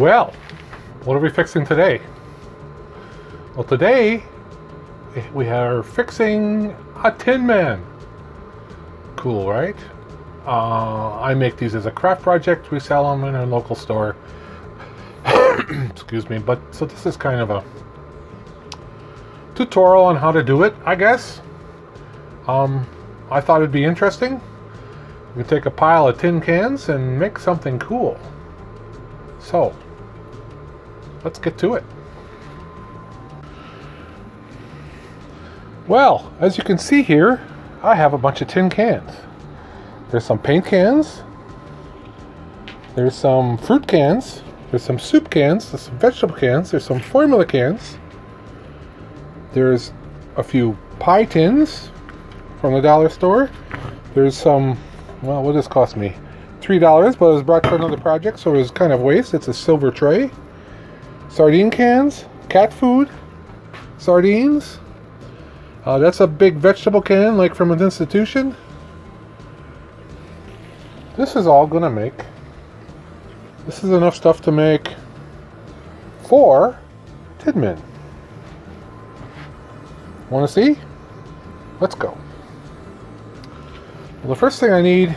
Well, what are we fixing today? Well, today we are fixing a Tin Man. Cool, right? I make these as a craft project. We sell them in a local store. Excuse me. But so this is kind of a tutorial on how to do it, I guess. I thought it'd be interesting. We could take a pile of tin cans and make something cool. So, let's get to it. Well, as you can see here, I have a bunch of tin cans. There's some paint cans. There's some fruit cans. There's some soup cans. There's some vegetable cans. There's some formula cans. There's a few pie tins from the dollar store. There's some, well, what does this cost me? $3, but it was brought for another project, so it was kind of waste. It's a silver tray. Sardine cans, cat food, sardines. That's a big vegetable can, like from an institution. This is all gonna make. This is enough stuff to make 4 TinMan. Want to see? Let's go. Well, the first thing I need,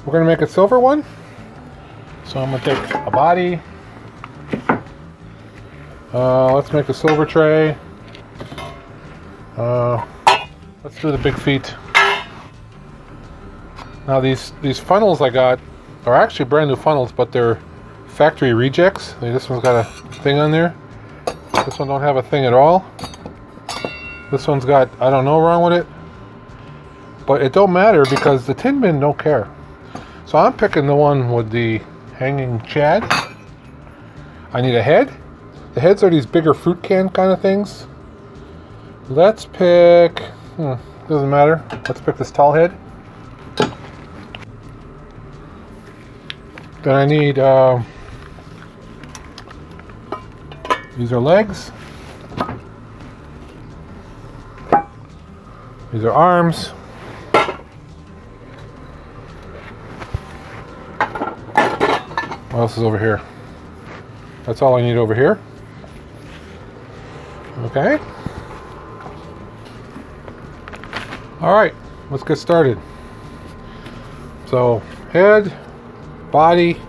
we're going to make a silver one. So I'm going to take a body. Let's make a silver tray. Let's do the big feet. Now these funnels I got are actually brand new funnels, but they're factory rejects. This one's got a thing on there. This one don't have a thing at all. This one's got, I don't know wrong with it. But it don't matter because the Tin Men don't care. So I'm picking the one with the hanging shad. I need a head. The heads are these bigger fruit can kind of things. Let's pick, doesn't matter. Let's pick this tall head. Then I need, these are legs. These are arms. What else is over here? That's all I need over here. Okay. Alright, let's get started. So, head, body.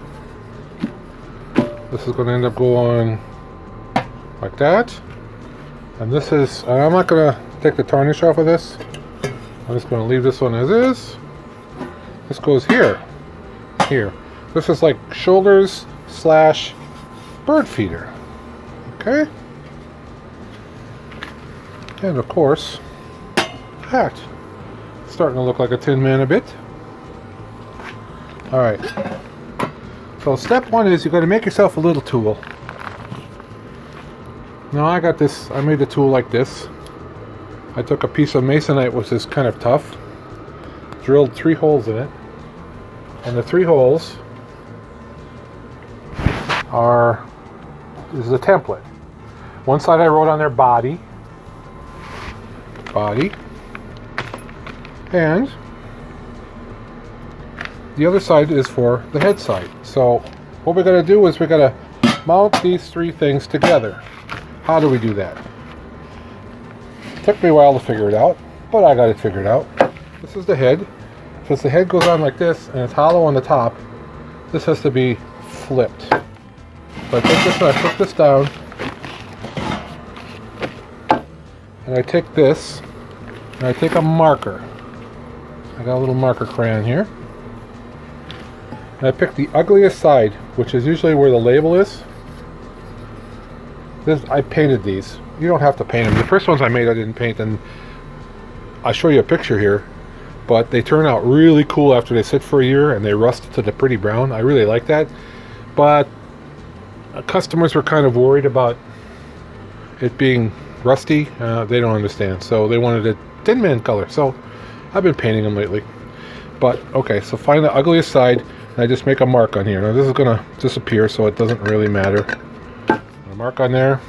This is going to end up going like that. And this is, I'm not going to take the tarnish off of this. I'm just going to leave this one as is. This goes here. Here. This is like shoulders / bird feeder. Okay? And of course, hat. Starting to look like a Tin Man a bit. Alright. So step 1 is you've got to make yourself a little tool. Now I got this, I made a tool like this. I took a piece of masonite, which is kind of tough, drilled 3 holes in it, and the 3 holes is the template. One side I wrote on there body, and the other side is for the head side. So what we're going to do is we're going to mount these 3 things together. How do we do that? Took me a while to figure it out, but I got it figured out. This is the head. Since the head goes on like this and it's hollow on the top, this has to be flipped. So I take this and I flip this down, and I take this and I take a marker. I got a little marker crayon here, and I pick the ugliest side, which is usually where the label is. I painted these. You don't have to paint them. The first ones I made I didn't paint, and I'll show you a picture here, but they turn out really cool after they sit for a year and they rust to the pretty brown. I really like that, but customers were kind of worried about it being rusty. They don't understand, so they wanted a Tin Man color, so I've been painting them lately. But okay, so find the ugliest side and I just make a mark on here. Now this is gonna disappear, so it doesn't really matter. A mark on there.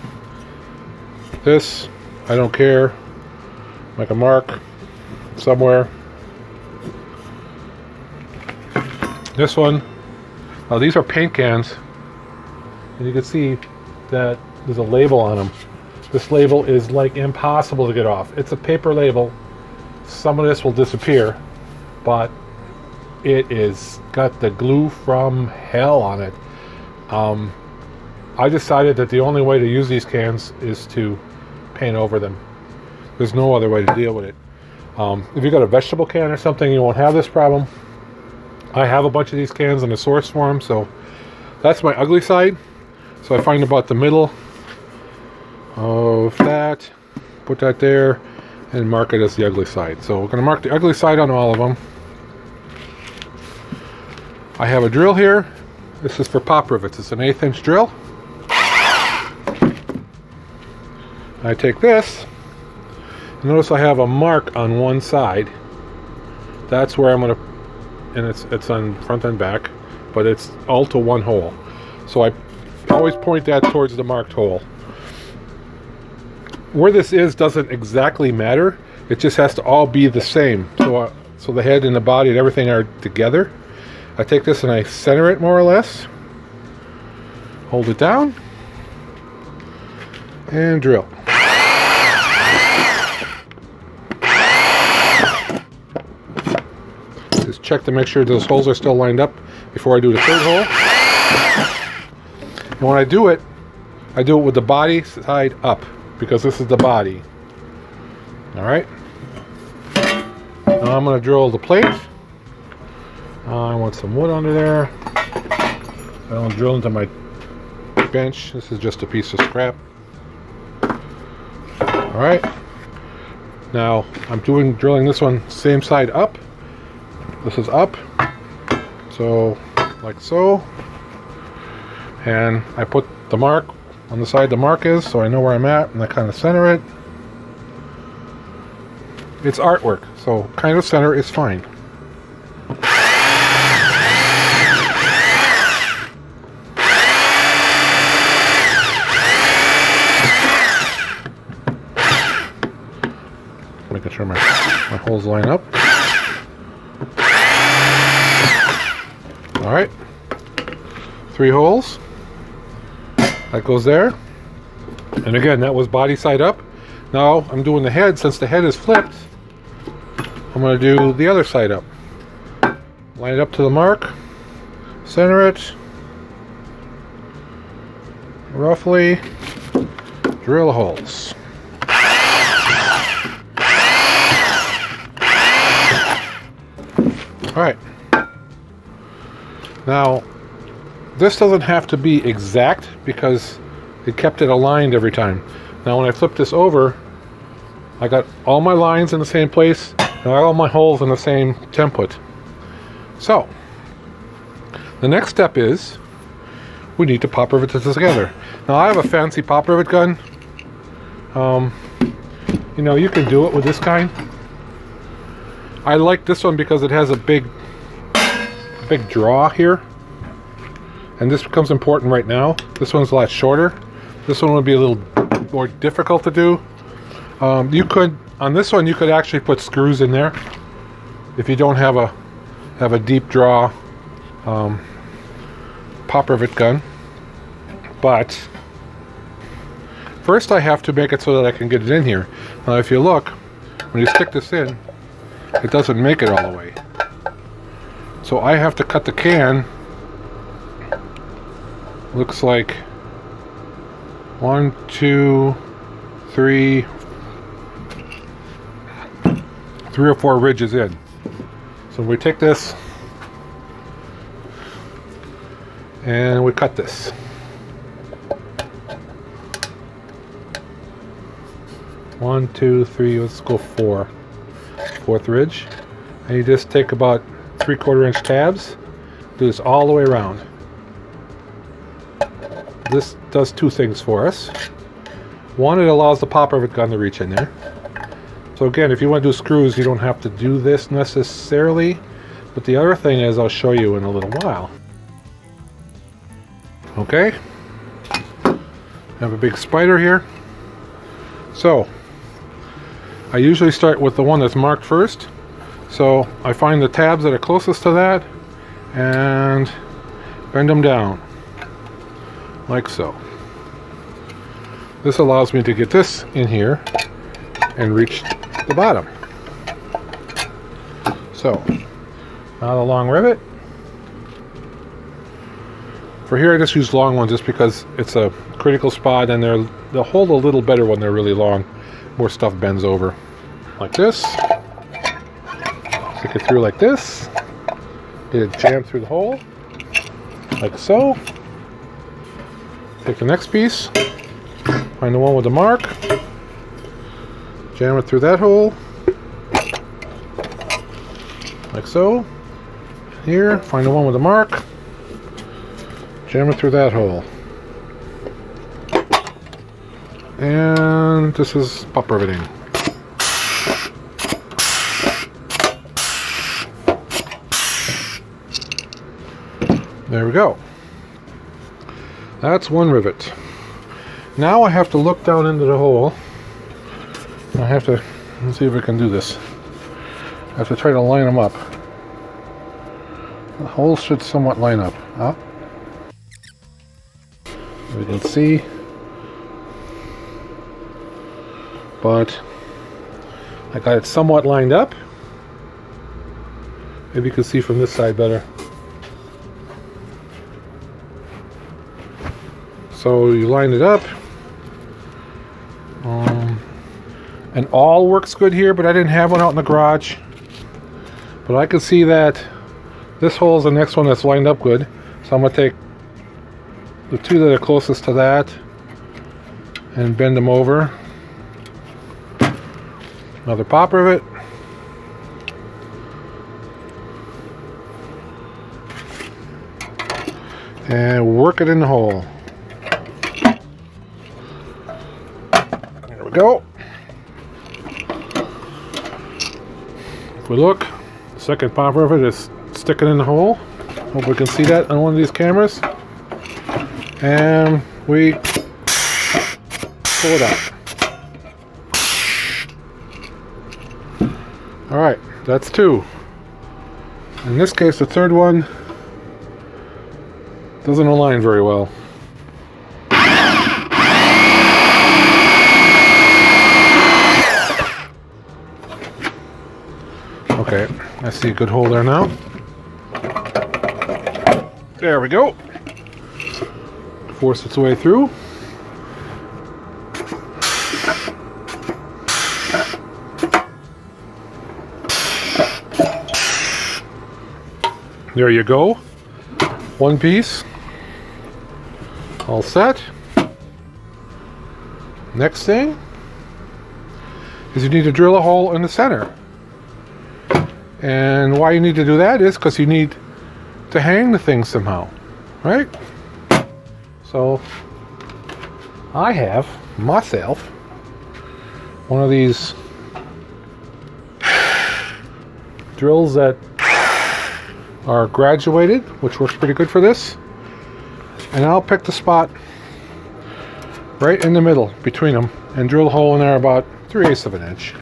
This, I don't care. Make a mark somewhere. This one. Now these are paint cans. and you can see that there's a label on them. This label is like impossible to get off. It's a paper label. Some of this will disappear, but it is got the glue from hell on it. I decided that the only way to use these cans is to paint over them. There's no other way to deal with it. If you got a vegetable can or something, you won't have this problem. I have a bunch of these cans in the source for them, so that's my ugly side. So I find about the middle of that, put that there, and mark it as the ugly side. So we're going to mark the ugly side on all of them. I have a drill here. This is for pop rivets. It's an 1/8 inch drill. I take this. Notice I have a mark on one side. That's where I'm going to, and it's on front and back, but it's all to one hole. So I always point that towards the marked hole. Where this is doesn't exactly matter. It just has to all be the same. So the head and the body and everything are together. I take this and I center it more or less. Hold it down. And drill. Just check to make sure those holes are still lined up before I do the third hole. And when I do it with the body side up, because this is the body. Alright. Now I'm going to drill the plate. I want some wood under there. I don't drill into my bench. This is just a piece of scrap. Alright. Now I'm drilling this one same side up. This is up. So, like so. And I put the mark on the side the mark is, so I know where I'm at, and I kind of center it. It's artwork, so kind of center is fine. Making sure my holes line up. Alright. 3 holes. That goes there. And again, that was body side up. Now I'm doing the head. Since the head is flipped, I'm going to do the other side up. Line it up to the mark. Center it. Roughly. Drill holes. Alright. Now, this doesn't have to be exact because it kept it aligned every time. Now when I flip this over, I got all my lines in the same place and all my holes in the same template. So, the next step is we need to pop rivet this together. Now I have a fancy pop rivet gun. You know, you can do it with this kind. I like this one because it has a big draw here. And this becomes important right now. This one's a lot shorter. This one would be a little more difficult to do. You could, on this one, you could actually put screws in there if you don't have a deep draw pop rivet gun. But first I have to make it so that I can get it in here. Now if you look, when you stick this in, it doesn't make it all the way. So I have to cut the can. Looks like 1, 2, 3 or 4 ridges in. So we take this and we cut this. One, two, three, let's go 4. 4th ridge. And you just take about 3/4 inch tabs. Do this all the way around. This does 2 things for us. One, it allows the pop rivet gun to reach in there. So again, if you want to do screws, you don't have to do this necessarily. But the other thing is, I'll show you in a little while. Okay. I have a big spider here. So, I usually start with the one that's marked first. So, I find the tabs that are closest to that and bend them down. like so. This allows me to get this in here and reach the bottom. So, now the long rivet. For here I just use long ones just because it's a critical spot and they'll hold a little better when they're really long. More stuff bends over. Like this. Stick it through like this. Get it jammed through the hole. Like so. Take the next piece. Find the one with the mark. Jam it through that hole. Like so. Here, find the one with the mark. Jam it through that hole. And this is pop riveting. There we go. That's one rivet. Now I have to look down into the hole. I have to, let's see if I can do this. I have to try to line them up. The holes should somewhat line up. Up. We can see. But I got it somewhat lined up. Maybe you can see from this side better. So you line it up. And all works good here, but I didn't have one out in the garage. But I can see that this hole is the next one that's lined up good. So I'm going to take the two that are closest to that and bend them over. Another pop rivet. And work it in the hole. There we go. If we look, the second pop rivet is sticking in the hole. Hope we can see that on one of these cameras. And we pull it out. Alright, that's two. In this case, the third one doesn't align very well. Okay, I see a good hole there now. There we go. Force its way through. There you go. One piece. All set. Next thing is you need to drill a hole in the center. And why you need to do that is because you need to hang the thing somehow, right? So I have myself one of these drills that are graduated, which works pretty good for this. And I'll pick the spot right in the middle between them and drill a hole in there about 3/8 of an inch.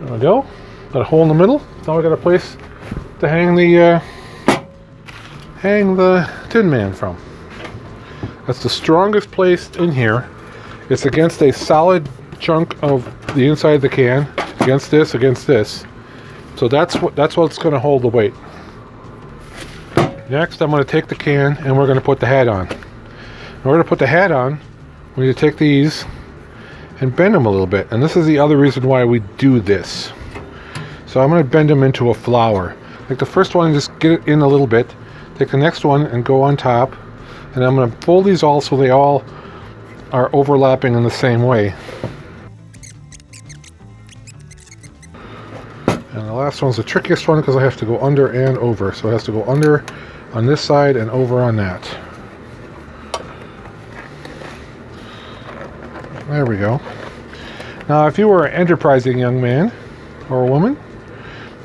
There we go. Got a hole in the middle. Now we got a place to hang the Tin Man from. That's the strongest place in here. It's against a solid chunk of the inside of the can. Against this. So that's what's going to hold the weight. Next, I'm going to take the can and we're going to put the hat on. In order to put the hat on, we need to take these and bend them a little bit. And this is the other reason why we do this. So I'm going to bend them into a flower. Like the first one, just get it in a little bit. Take the next one and go on top. And I'm going to fold these all so they all are overlapping in the same way. And the last one's the trickiest one because I have to go under and over. So it has to go under on this side and over on that. There we go. Now if you were an enterprising young man or a woman,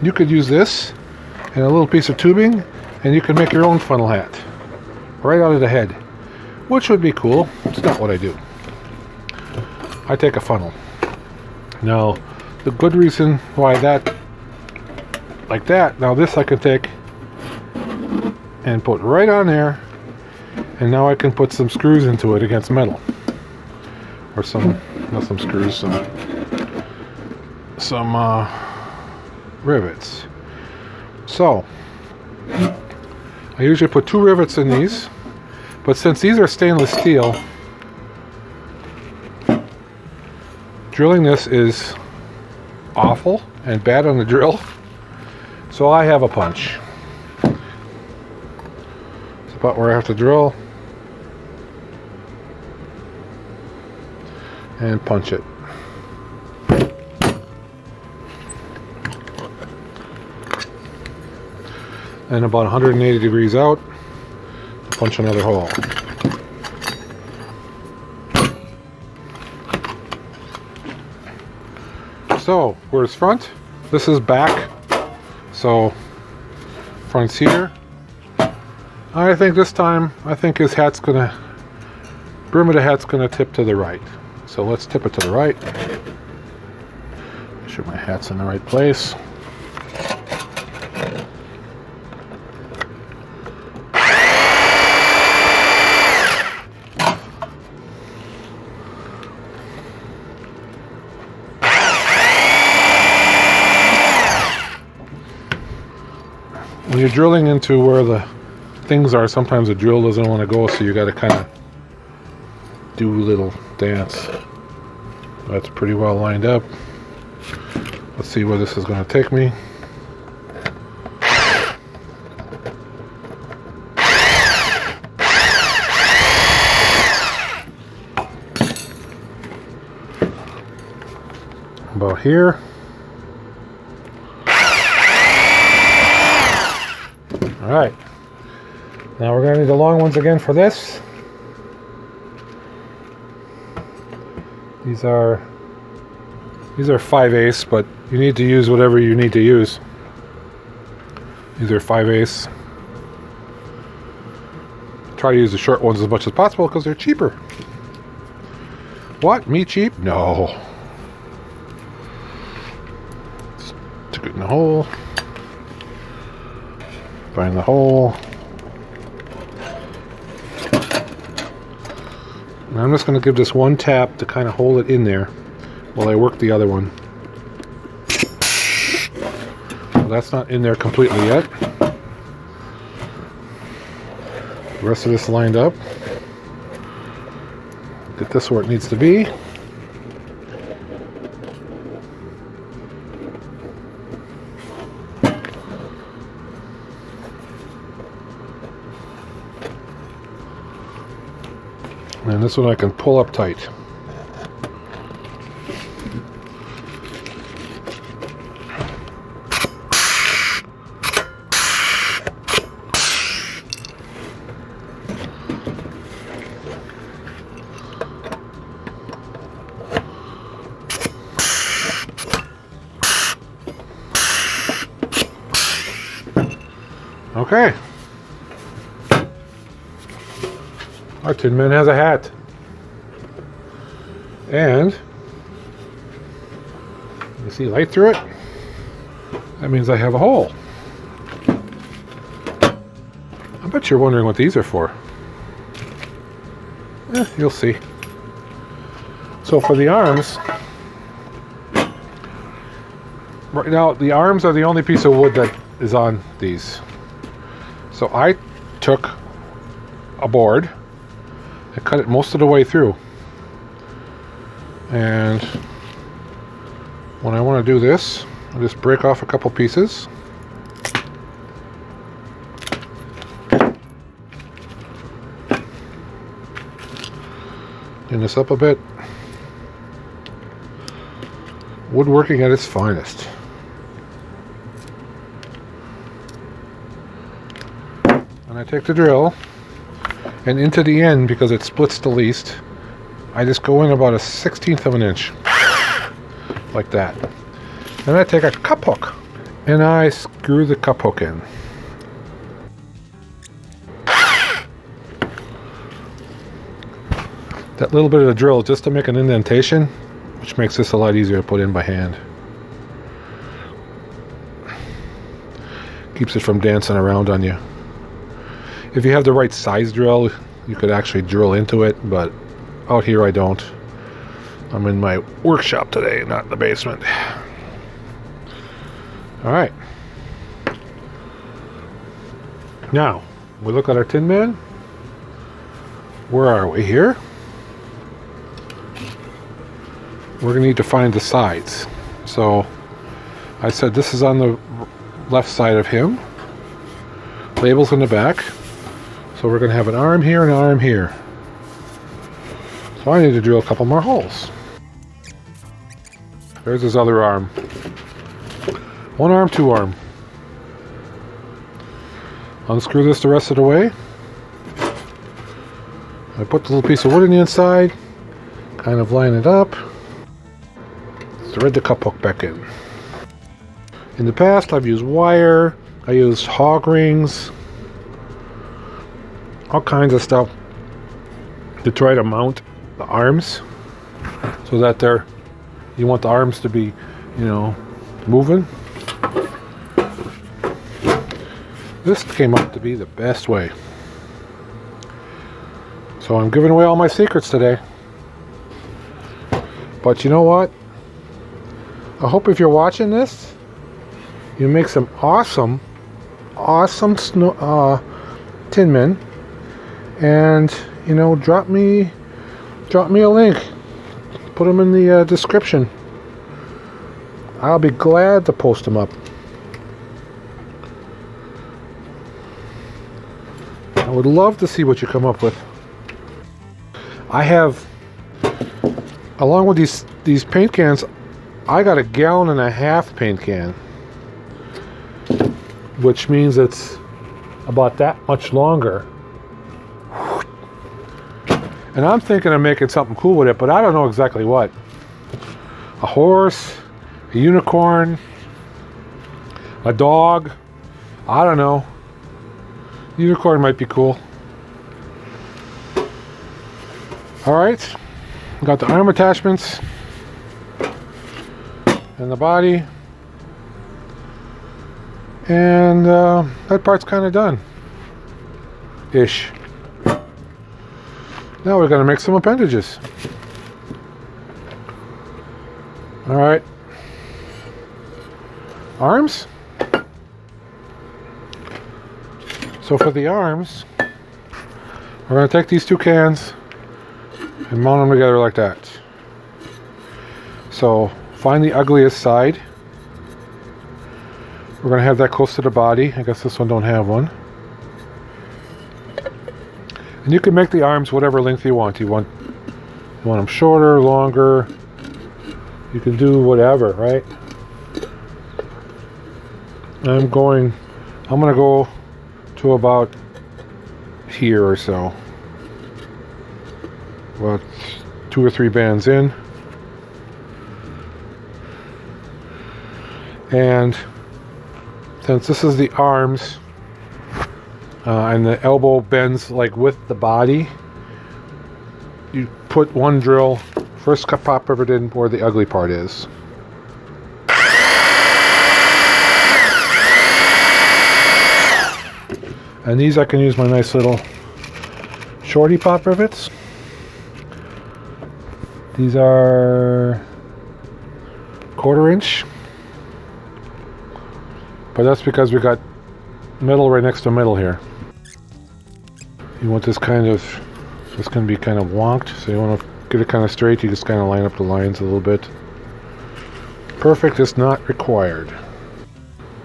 you could use this and a little piece of tubing and you could make your own funnel hat right out of the head, which would be cool. It's not what I do. I take a funnel. Now the good reason why that like that, now this I could take and put right on there And now I can put some screws into it against metal. Or not some screws, some rivets. So, I usually put 2 rivets in these, but since these are stainless steel, drilling this is awful and bad on the drill, so I have a punch. It's about where I have to drill and punch it. And about 180 degrees out, punch another hole. So, where's front? This is back. So, front's here. I think this time, his hat's gonna, brim of the hat's gonna tip to the right. So let's tip it to the right. Make sure my hat's in the right place. When you're drilling into where the things are, sometimes the drill doesn't want to go, so you got to kind of do a little dance. That's pretty well lined up. Let's see where this is going to take me. About here. Alright, now we're going to need the long ones again for this. These are 5/8, but you need to use whatever you need to use. These are 5/8. Try to use the short ones as much as possible because they're cheaper. What? Me cheap? No. Stick it in the hole. Find the hole. And I'm just going to give this one tap to kind of hold it in there while I work the other one. Well, that's not in there completely yet. The rest of this lined up. Get this where it needs to be. And this one I can pull up tight. Okay. Our TinMan has a hat. And you see light through it? That means I have a hole. I bet you're wondering what these are for. You'll see. So for the arms, right now the arms are the only piece of wood that is on these. So I took a board and cut it most of the way through. And when I want to do this, I just break off a couple pieces. Clean this up a bit. Woodworking at its finest. And I take the drill, and into the end, because it splits the least, I just go in about 1/16 of an inch, like that. Then I take a cup hook, and I screw the cup hook in. That little bit of the drill just to make an indentation, which makes this a lot easier to put in by hand. Keeps it from dancing around on you. If you have the right size drill, you could actually drill into it, but out here I don't. I'm in my workshop today, not in the basement. Alright. Now, we look at our TinMan. Where are we here? We're going to need to find the sides. So, I said this is on the left side of him. Labels in the back. So we're going to have an arm here and an arm here. So I need to drill a couple more holes. There's his other arm. One arm, two arm. Unscrew this the rest of the way. I put the little piece of wood in the inside. Kind of line it up. Thread the cup hook back in. In the past I've used wire. I used hog rings. All kinds of stuff to try to mount the arms so that you want the arms to be, you know, moving. This came up to be the best way. So I'm giving away all my secrets today. But you know what? I hope if you're watching this, you make some awesome TinMan, and you know, drop me a link. Put them in the description. I'll be glad to post them up. I would love to see what you come up with. I have, along with these paint cans, I got 1.5 gallon paint can, which means it's about that much longer. And I'm thinking of making something cool with it, but I don't know exactly what. A horse, a unicorn, a dog, I don't know. Unicorn might be cool. Alright, got the arm attachments and the body, and that part's kind of done ish. Now we're going to make some appendages. Alright, arms. So for the arms, we're going to take these two cans and mount them together like that. So find the ugliest side. We're going to have that close to the body. I guess this one don't have one. And you can make the arms whatever length you want. You want them shorter, longer. You can do whatever, right? I'm going to go to about here or so. About 2 or 3 bands in. And since this is the arms, and the elbow bends like with the body, you put one drill, first pop rivet in where the ugly part is. And these I can use my nice little shorty pop rivets. These are 1/4 inch. But that's because we got metal right next to metal here. You want this kind of, this can be kind of wonked, so you want to get it kind of straight. You just kind of line up the lines a little bit. Perfect is not required.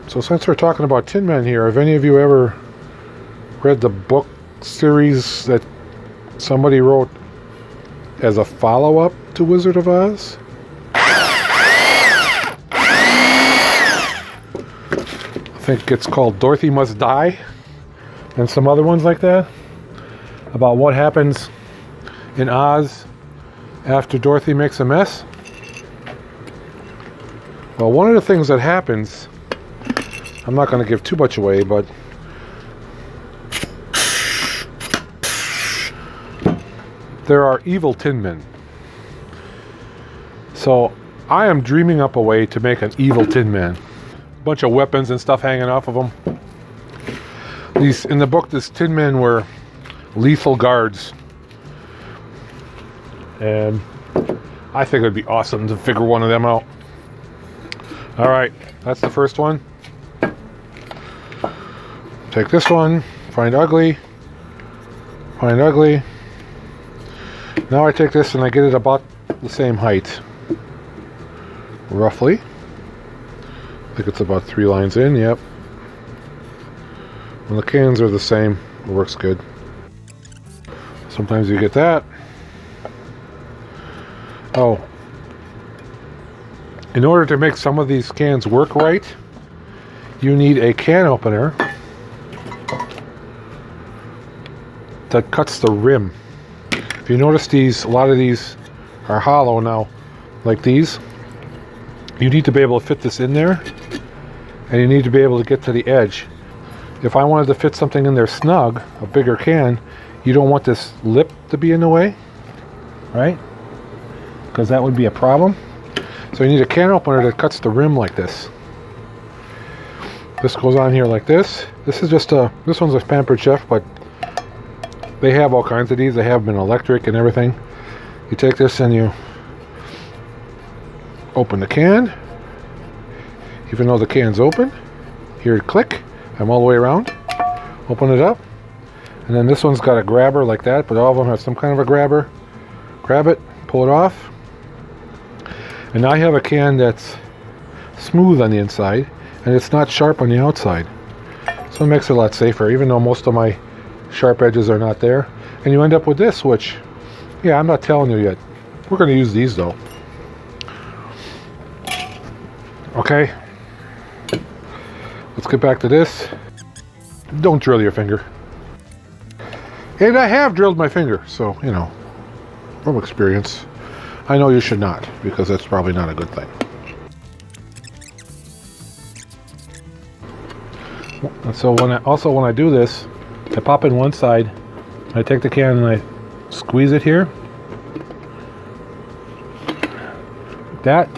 So since we're talking about TinMan here, have any of you ever read the book series that somebody wrote as a follow-up to Wizard of Oz? I think it's called Dorothy Must Die, and some other ones like that, about what happens in Oz after Dorothy makes a mess. Well, one of the things that happens, I'm not going to give too much away, but there are evil TinMan. So I am dreaming up a way to make an evil TinMan. Bunch of weapons and stuff hanging off of them. These in the book, this TinMan were lethal guards. And I think it'd be awesome to figure one of them out. All right, that's the first one. Take this one, find ugly, find ugly. Now I take this and I get it about the same height, roughly. I think it's about 3 lines in, yep. When the cans are the same, it works good. Sometimes you get that. Oh, in order to make some of these cans work right, you need a can opener that cuts the rim. If you notice these, a lot of these are hollow now, like these. You need to be able to fit this in there, and you need to be able to get to the edge. If I wanted to fit something in there snug, a bigger can, you don't want this lip to be in the way, right? Because that would be a problem. So you need a can opener that cuts the rim like this. This goes on here like this. This is just this one's a Pampered Chef, but they have all kinds of these. They have them in electric and everything. You take this and you open the can. Even though the can's open, here it click. I'm all the way around. Open it up. And then this one's got a grabber like that, but all of them have some kind of a grabber. Grab it, pull it off. And now I have a can that's smooth on the inside and it's not sharp on the outside. So it makes it a lot safer, even though most of my sharp edges are not there. And you end up with this, which, yeah, I'm not telling you yet. We're going to use these though. Okay. Let's get back to this. Don't drill your finger. And I have drilled my finger, so, you know, from experience. I know you should not, because that's probably not a good thing. And so when I do this, I pop in one side, I take the can and I squeeze it here. Like that.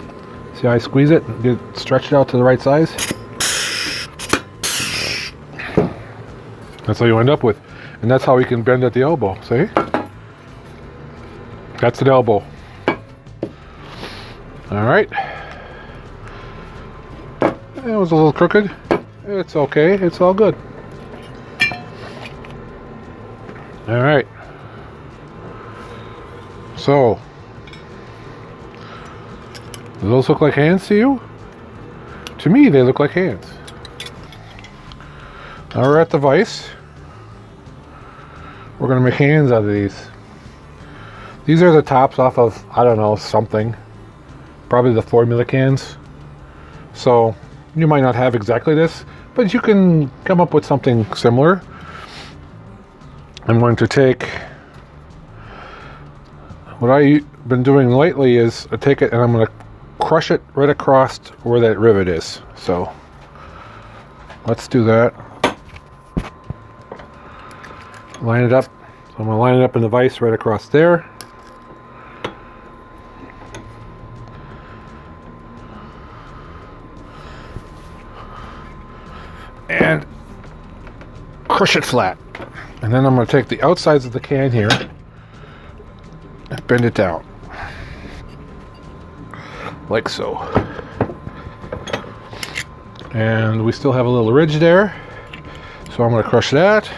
See how I squeeze it, get it stretched out to the right size? That's how you end up with. And that's how we can bend at the elbow, see? That's an elbow. Alright. It was a little crooked. It's okay, it's all good. Alright. So, do those look like hands to you? To me, they look like hands. Now we're at the vise. We're going to make hands out of these. These are the tops off of, I don't know, something. Probably the formula cans. So, you might not have exactly this, but you can come up with something similar. I'm going to take, what I've been doing lately is I take it and I'm going to crush it right across where that rivet is. So, let's do that. Line it up. So I'm going to line it up in the vise right across there. And crush it flat. And then I'm going to take the outsides of the can here and bend it down. Like so. And we still have a little ridge there. So I'm going to crush that.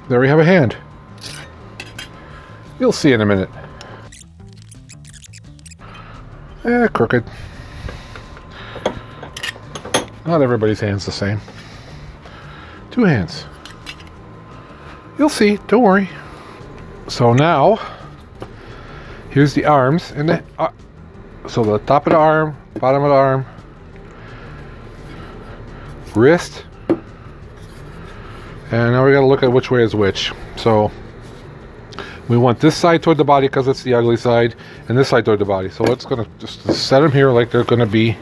There we have a hand. You'll see in a minute. Crooked. Not everybody's hand's the same. 2 hands. You'll see, don't worry. So now, here's the arms, and the so the top of the arm, bottom of the arm, wrist, and now we got to look at which way is which. So we want this side toward the body because it's the ugly side, and this side toward the body. So it's gonna just set them here like they're gonna be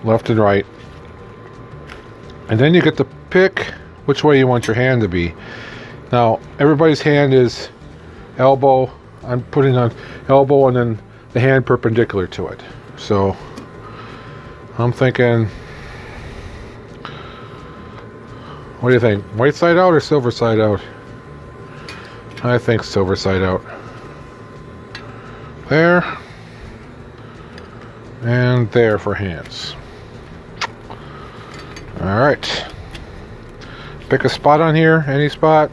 left and right, and then you get to pick which way you want your hand to be. Now everybody's hand is elbow. I'm putting on elbow and then the hand perpendicular to it. So I'm thinking What do you think? White side out or silver side out? I think silver side out. There. And there for hands. Alright. Pick a spot on here, any spot.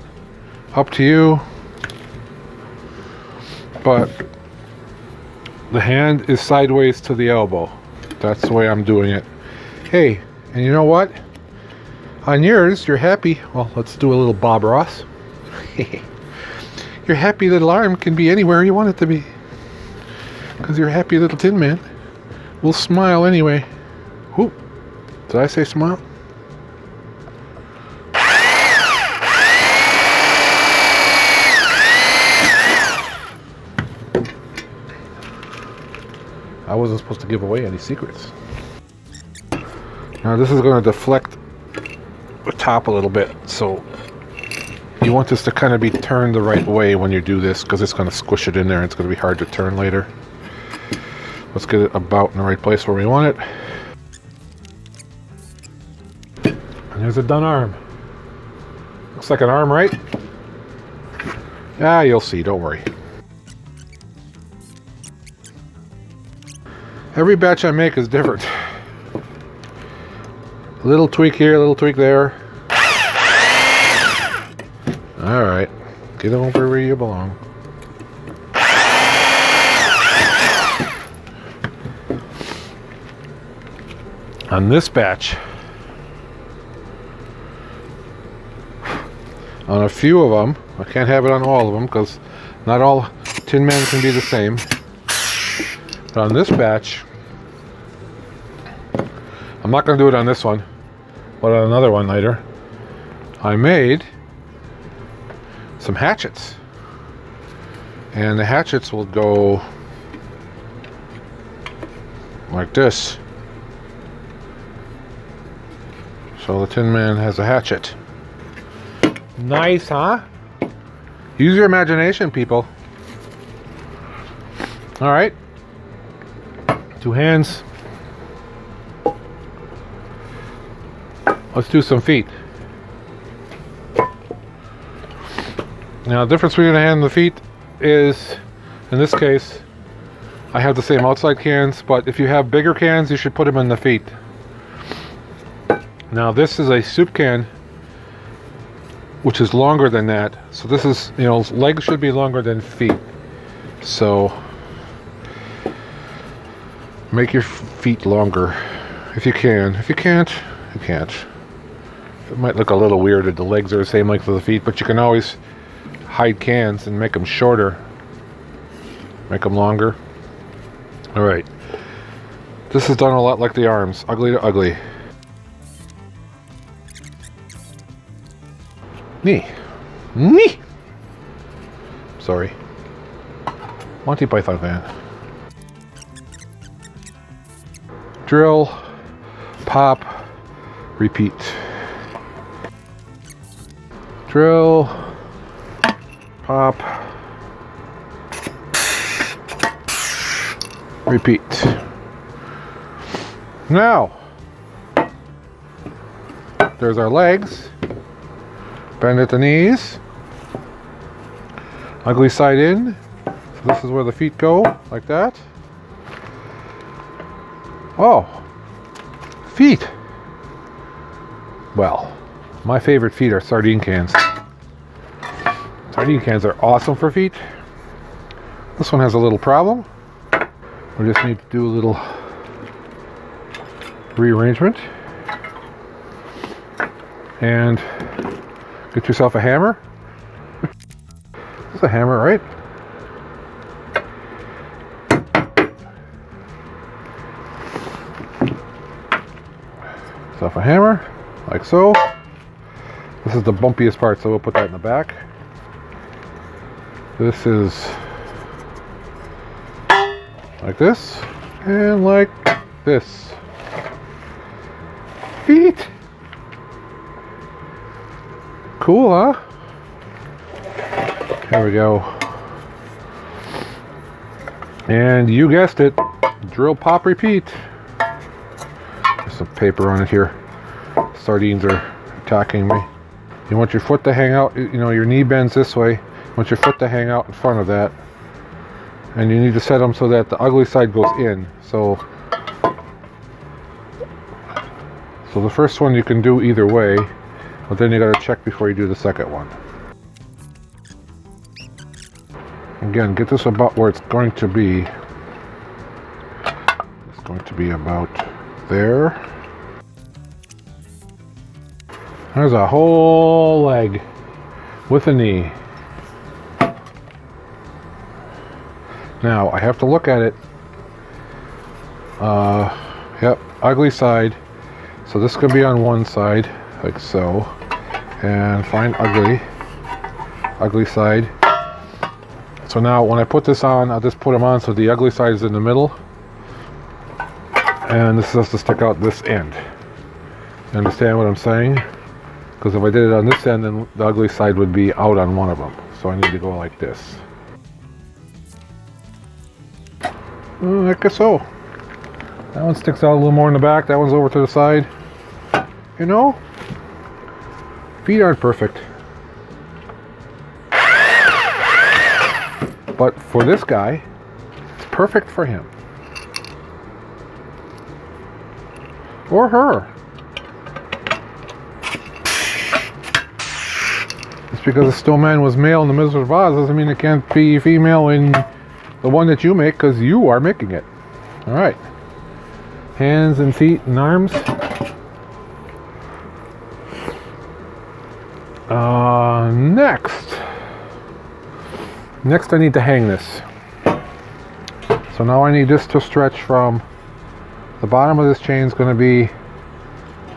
Up to you. But the hand is sideways to the elbow. That's the way I'm doing it. Hey, and you know what? On yours, you're happy. Well, let's do a little Bob Ross. Your happy little arm can be anywhere you want it to be. Because your happy little Tin Man will smile anyway. Whoop. Did I say smile? I wasn't supposed to give away any secrets. Now this is going to deflect the top a little bit, so you want this to kind of be turned the right way when you do this, because it's going to squish it in there and it's going to be hard to turn later. Let's get it about in the right place where we want it. And there's a done arm. Looks like an arm, right? Ah, you'll see, don't worry. Every batch I make is different. A little tweak here, a little tweak there. Alright, get over where you belong. On this batch, on a few of them, I can't have it on all of them because not all Tin Man can be the same. But on this batch, I'm not going to do it on this one, but on another one later, I made some hatchets. And the hatchets will go like this. So the Tin Man has a hatchet. Nice, huh? Use your imagination, people. Alright. 2 hands. Let's do some feet. Now, the difference between the hand and the feet is, in this case, I have the same outside cans, but if you have bigger cans, you should put them in the feet. Now, this is a soup can, which is longer than that. So this is, you know, legs should be longer than feet. So make your feet longer if you can. If you can't, you can't. It might look a little weird if the legs are the same length as the feet, but you can always hide cans and make them shorter. Make them longer. Alright. This is done a lot like the arms. Ugly to ugly. Knee. Knee! Sorry. Monty Python fan. Drill. Pop. Repeat. Drill. Pop. Repeat. Now, there's our legs. Bend at the knees. Ugly side in. So this is where the feet go, like that. Oh, feet. Well, my favorite feet are sardine cans. Sardine cans are awesome for feet. This one has a little problem. We just need to do a little rearrangement. And get yourself a hammer. It's a hammer, right? Yourself a hammer, like so. This is the bumpiest part, so we'll put that in the back. This is like this, and like this. Feet. Cool, huh? There we go. And you guessed it, drill, pop, repeat. There's some paper on it here. Sardines are attacking me. You want your foot to hang out, you know, your knee bends this way. You want your foot to hang out in front of that. And you need to set them so that the ugly side goes in. So the first one you can do either way, but then you got to check before you do the second one. Again, get this about where it's going to be. It's going to be about there. There's a whole leg with a knee. Now, I have to look at it. Yep, ugly side. So this could be on one side, like so. And find ugly side. So now when I put this on, I'll just put them on so the ugly side is in the middle. And this has to stick out this end. You understand what I'm saying? Because if I did it on this end, then the ugly side would be out on one of them. So I need to go like this. I guess so. That one sticks out a little more in the back. That one's over to the side. You know, feet aren't perfect. But for this guy, it's perfect for him. Or her. Just because the snowman was male in the Wizard of Oz doesn't mean it can't be female in the one that you make, because you are making it. Alright. Hands and feet and arms. Next I need to hang this. So now I need this to stretch from the bottom of this chain is going to be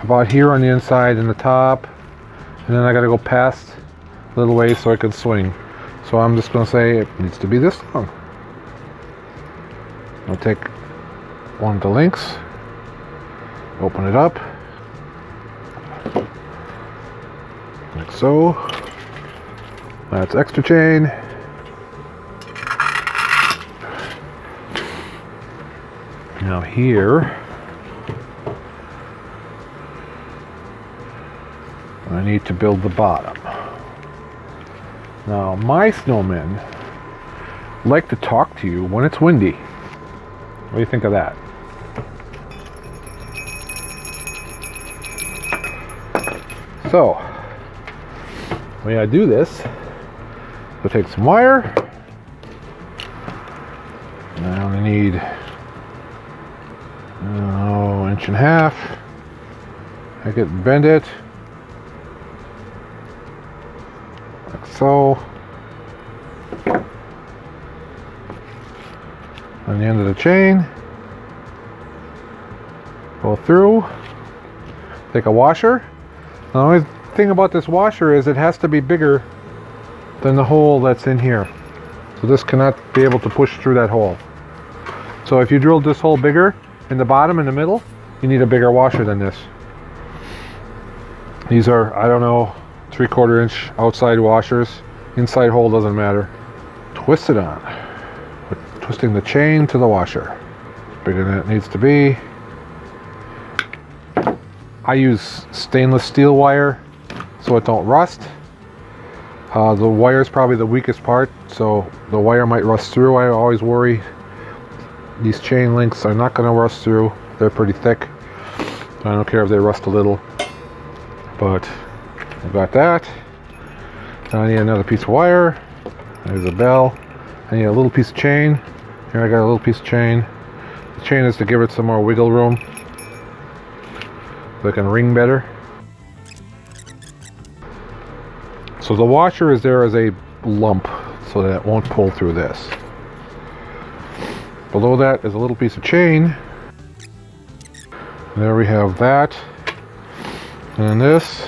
about here on the inside and the top, and then I got to go past a little ways so I can swing. So I'm just going to say it needs to be this long. I'll take one of the links, open it up like so. That's extra chain. Now here, I need to build the bottom. Now my snowmen like to talk to you when it's windy. What do you think of that? So, the way I do this, I'll take some wire. And I only need inch and a half. I can bend it like so. On the end of the chain, go through, take a washer. The only thing about this washer is it has to be bigger than the hole that's in here. So this cannot be able to push through that hole. So if you drilled this hole bigger in the bottom, in the middle, you need a bigger washer than this. These are, I don't know, 3/4 inch outside washers. Inside hole doesn't matter. Twist it on. Twisting the chain to the washer. Bigger than it needs to be. I use stainless steel wire so it don't rust. The wire is probably the weakest part, so the wire might rust through. I always worry. These chain links are not going to rust through. They're pretty thick. I don't care if they rust a little. But I got that. Now I need another piece of wire. There's a bell. I need a little piece of chain. Here I got a little piece of chain. The chain is to give it some more wiggle room so it can ring better. So the washer is there as a lump so that it won't pull through this. Below that is a little piece of chain. There we have that. And this.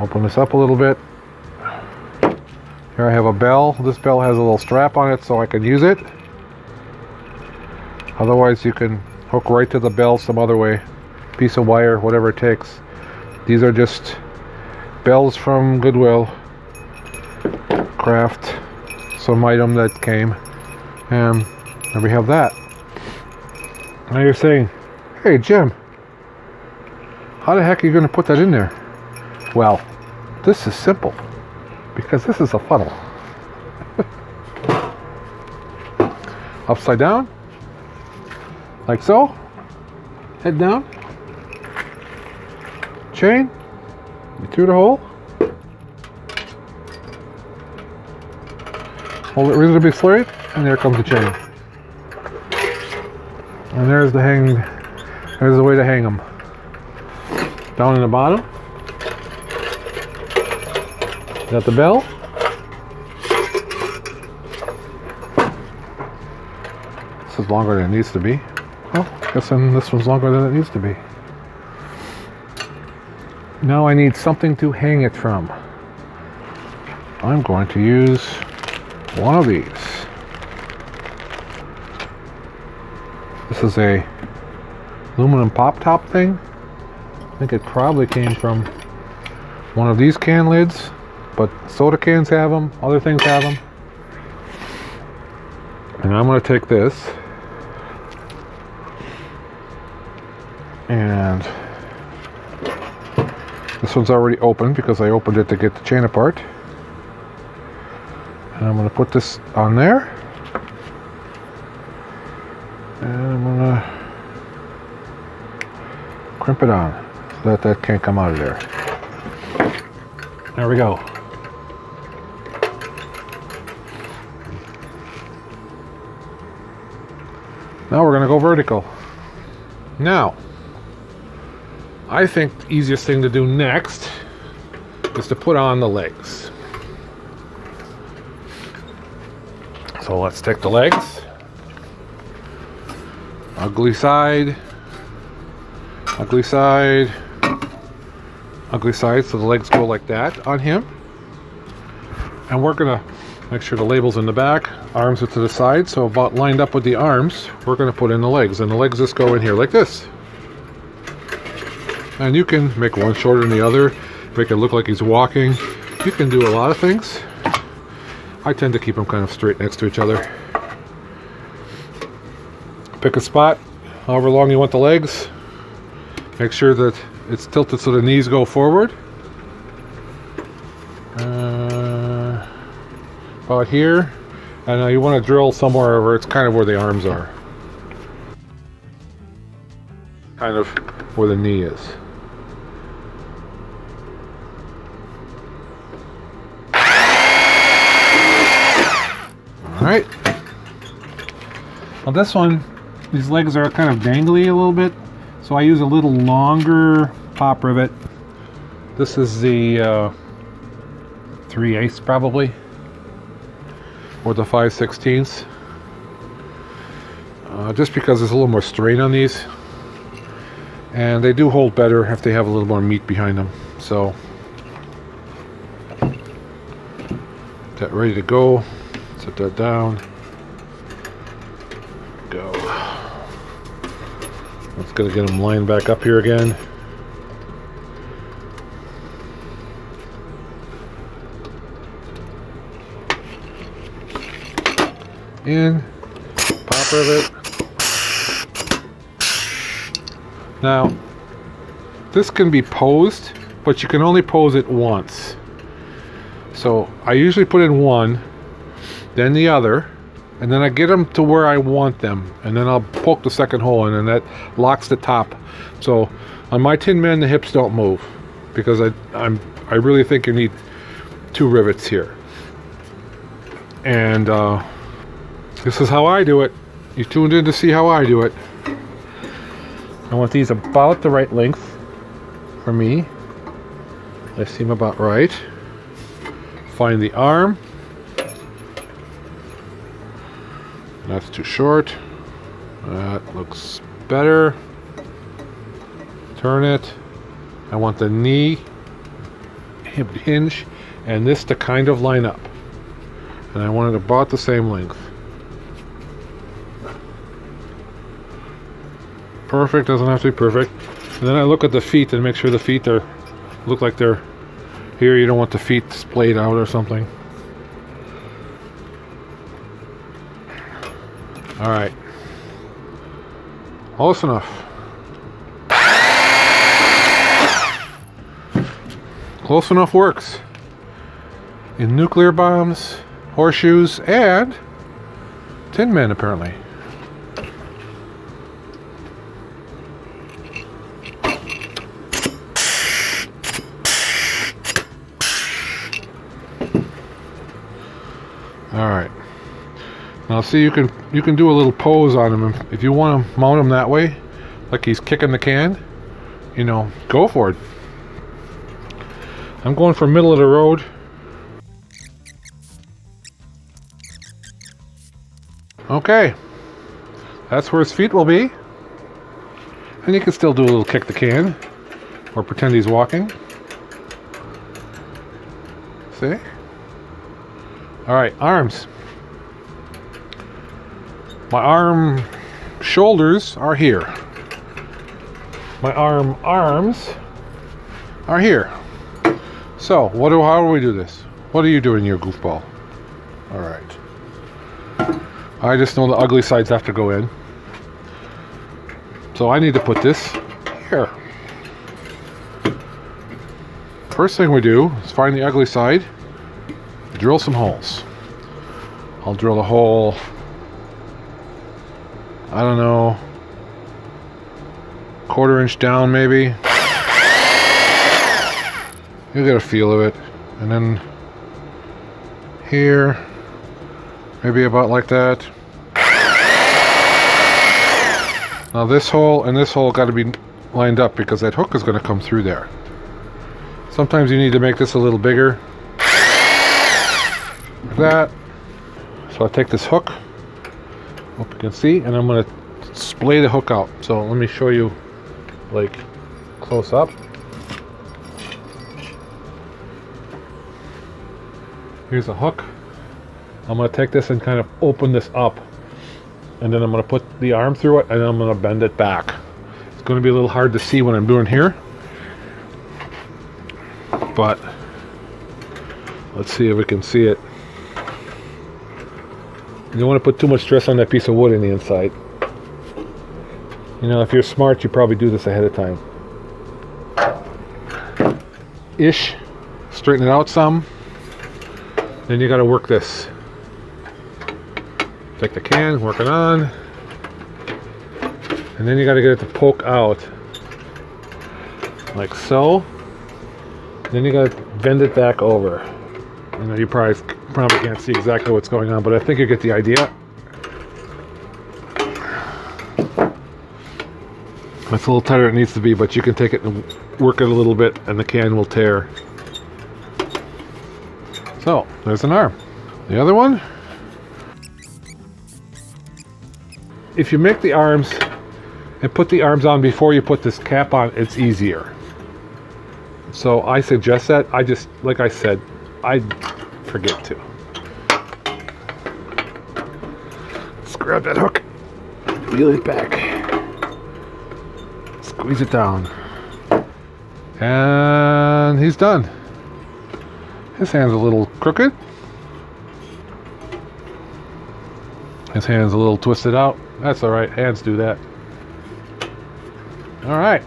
Open this up a little bit. Here I have a bell. This bell has a little strap on it so I can use it. Otherwise you can hook right to the bell some other way. Piece of wire, whatever it takes. These are just bells from Goodwill. Craft. Some item that came. And there we have that. Now you're saying, hey Jim, how the heck are you going to put that in there? Well, this is simple because this is a funnel. Upside down, like so. Head down. Chain. You through the hole. Hold it reasonably straight, and there comes the chain. And there's the hang. There's the way to hang them. Down in the bottom. Got the bell. This is longer than it needs to be. Well, I guess then this one's longer than it needs to be. Now I need something to hang it from. I'm going to use one of these. This is a aluminum pop top thing. I think it probably came from one of these can lids, but soda cans have them, other things have them. And I'm going to take this and this one's already open because I opened it to get the chain apart. And I'm going to put this on there. And I'm going to crimp it on so that can't come out of there. There we go. Now we're going to go vertical. Now, I think the easiest thing to do next is to put on the legs. So let's take the legs. Ugly side. Ugly side. Ugly side, so the legs go like that on him. And we're going to make sure the label's in the back. Arms are to the side, so about lined up with the arms, we're going to put in the legs. And the legs just go in here like this. And you can make one shorter than the other, make it look like he's walking. You can do a lot of things. I tend to keep them kind of straight next to each other. Pick a spot, however long you want the legs. Make sure that it's tilted so the knees go forward. About here. And now you want to drill somewhere where it's kind of where the arms are. Kind of where the knee is. Alright. Well, this one, these legs are kind of dangly a little bit, so I use a little longer pop rivet. This is the 3/8 probably, or the 5/16. Just because there's a little more strain on these, and they do hold better if they have a little more meat behind them. So, that ready to go. Set that down. Go. Let's go get them lined back up here again. In. Pop rivet. Now, this can be posed, but you can only pose it once. So I usually put in one, then the other, and then I get them to where I want them, and then I'll poke the second hole in, and that locks the top. So on my TinMan, the hips don't move because I really think you need 2 rivets here. And this is how I do it. You tuned in to see how I do it. I want these about the right length for me. They seem about right. Find the arm. That's too short. That looks better. Turn it. I want the knee hip hinge and this to kind of line up. And I want it about the same length. Perfect, doesn't have to be perfect. And then I look at the feet and make sure the feet look like they're here. You don't want the feet splayed out or something. Alright. Close enough. Close enough works. In nuclear bombs, horseshoes, and Tin Man apparently. All right. Now see, you can do a little pose on him if you want to mount him that way, like he's kicking the can. You know, go for it. I'm going for middle of the road. Okay, that's where his feet will be. And you can still do a little kick the can, or pretend he's walking. See? Alright, arms. My arm shoulders are here. My arms are here. So, how do we do this? What are you doing here, goofball? Alright. I just know the ugly sides have to go in. So I need to put this here. First thing we do is find the ugly side, drill some holes. I'll drill a hole, I don't know, 1/4 inch down maybe. You get a feel of it. And then here, maybe about like that. Now this hole and this hole got to be lined up because that hook is going to come through there. Sometimes you need to make this a little bigger. Like that. So I'll take this hook, hope you can see, and I'm going to splay the hook out. So let me show you like close up. Here's a hook. I'm going to take this and kind of open this up, and then I'm going to put the arm through it, and then I'm going to bend it back. It's going to be a little hard to see what I'm doing here, but let's see if we can see it. You don't want to put too much stress on that piece of wood in the inside. You know, if you're smart, you probably do this ahead of time. Ish. Straighten it out some. Then you got to work this. Take the can, work it on, and then you got to get it to poke out like so. Then you got to bend it back over. I know you probably can't see exactly what's going on, but I think you get the idea. It's a little tighter than it needs to be, but you can take it and work it a little bit, and the can will tear. So there's an arm. The other one. If you make the arms and put the arms on before you put this cap on, it's easier. So I suggest that. I just, like I said, I forget to. Let's grab that hook, wheel it back, squeeze it down, and he's done. His hand's a little crooked. His hand's a little twisted out. That's alright, hands do that. Alright.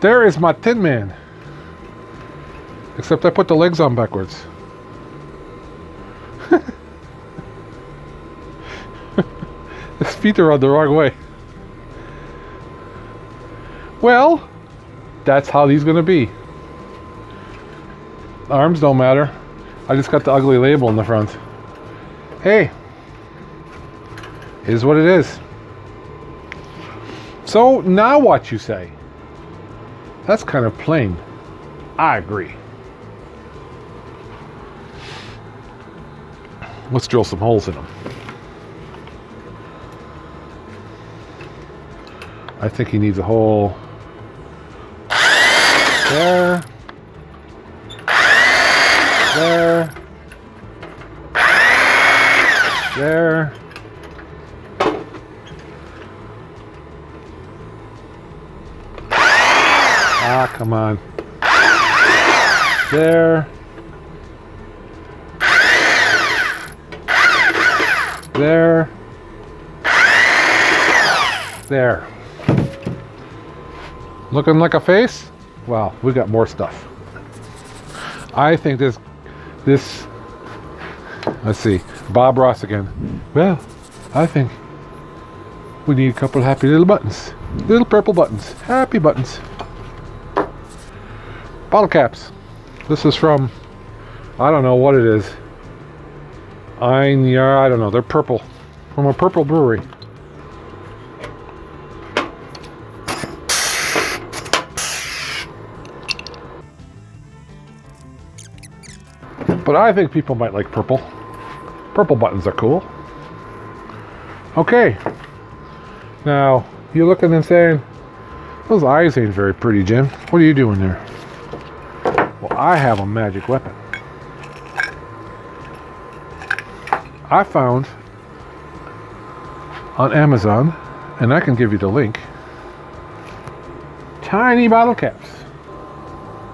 There is my Tin Man. Except I put the legs on backwards. His feet are on the wrong way. Well, that's how he's gonna be. Arms don't matter. I just got the ugly label in the front. Hey, is what it is. So now what you say? That's kind of plain. I agree. Let's drill some holes in them. I think he needs a hole there. There. There. Ah, come on. There. There. There. Looking like a face? Wow, we got more stuff. I think this, let's see, Bob Ross again. Well, I think we need a couple of happy little buttons. Little purple buttons. Happy buttons. Bottle caps. This is from, I don't know what it is. I don't know. They're purple. From a purple brewery. But I think people might like purple. Purple buttons are cool. Okay. Now, you're looking and saying, those eyes ain't very pretty, Jim. What are you doing there? Well, I have a magic weapon. I found on Amazon, and I can give you the link, tiny bottle caps.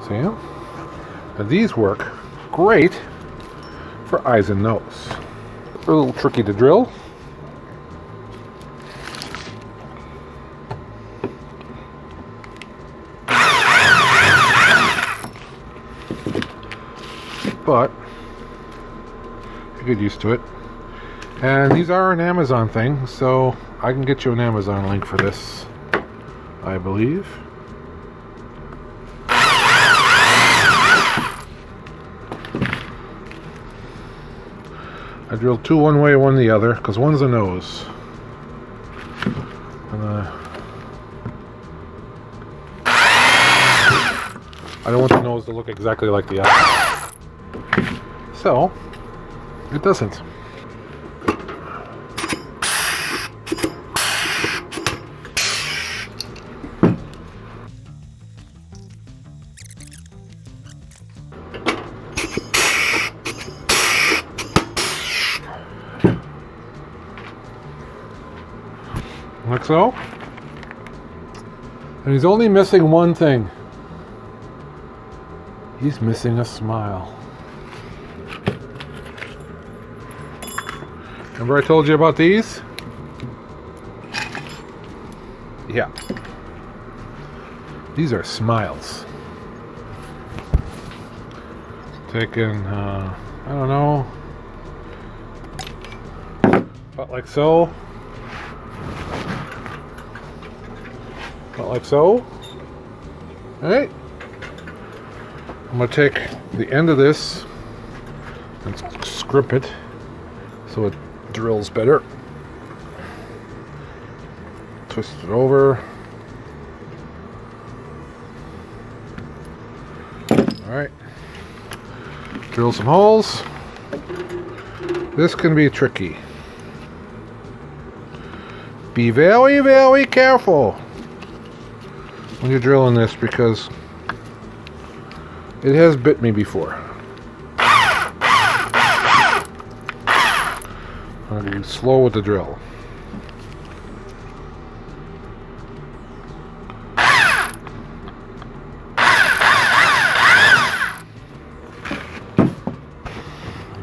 See them? Now, these work great for eyes and nose. They're a little tricky to drill. But you get used to it. And these are an Amazon thing, so I can get you an Amazon link for this, I believe. I drilled two one way, one the other, because one's a nose. And, I don't want the nose to look exactly like the eye. So, it doesn't. Like so. And he's only missing one thing. He's missing a smile. Remember I told you about these? Yeah. These are smiles. Taken, I don't know, about like so. About like so. Alright. I'm going to take the end of this and scrimp it so it drills better. Twist it over. Alright. Drill some holes. This can be tricky. Be very, very careful when you're drilling this, because it has bit me before. I'll be slow with the drill.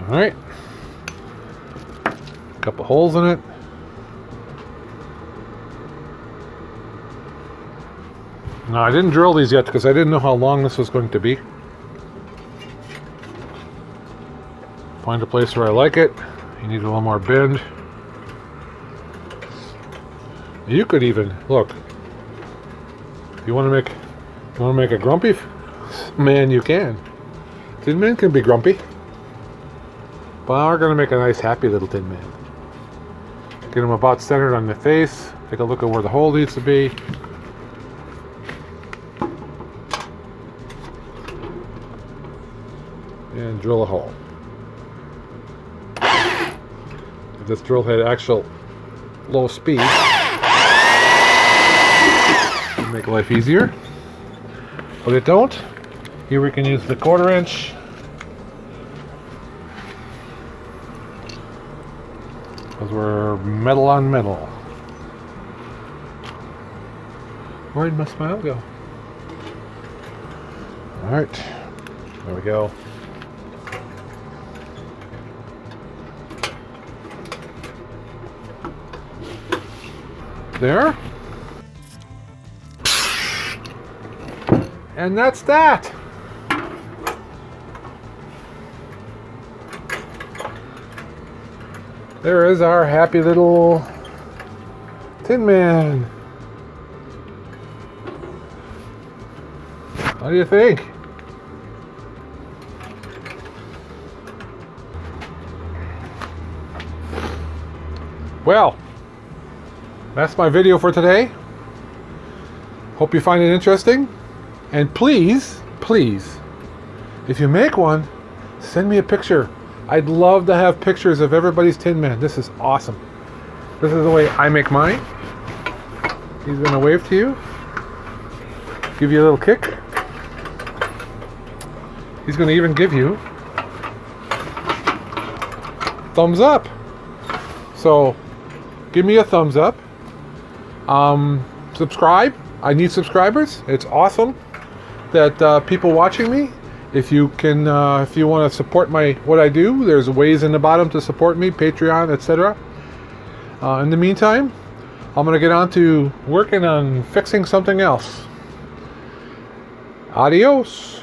Alright. Couple holes in it. Now, I didn't drill these yet because I didn't know how long this was going to be. Find a place where I like it. You need a little more bend. You could even look. You want to make a grumpy man? You can. Tin Man can be grumpy, but we're gonna make a nice, happy little Tin Man. Get him about centered on the face. Take a look at where the hole needs to be. And drill a hole. If this drill had actual low speed, it'd make life easier. But it don't. Here we can use the 1/4 inch. Because we're metal on metal. Where'd my smile go? Alright. There we go. There. And that's that. There is our happy little Tin Man. What do you think? Well, that's my video for today. Hope you find it interesting. And please, please, if you make one, send me a picture. I'd love to have pictures of everybody's Tin Man. This is awesome. This is the way I make mine. He's gonna wave to you. Give you a little kick. He's gonna even give you thumbs up. So give me a thumbs up. Subscribe. I need subscribers. It's awesome that people watching me. If you can, if you want to support what I do, there's ways in the bottom to support me, Patreon, etc. In the meantime, I'm gonna get on to working on fixing something else. Adios.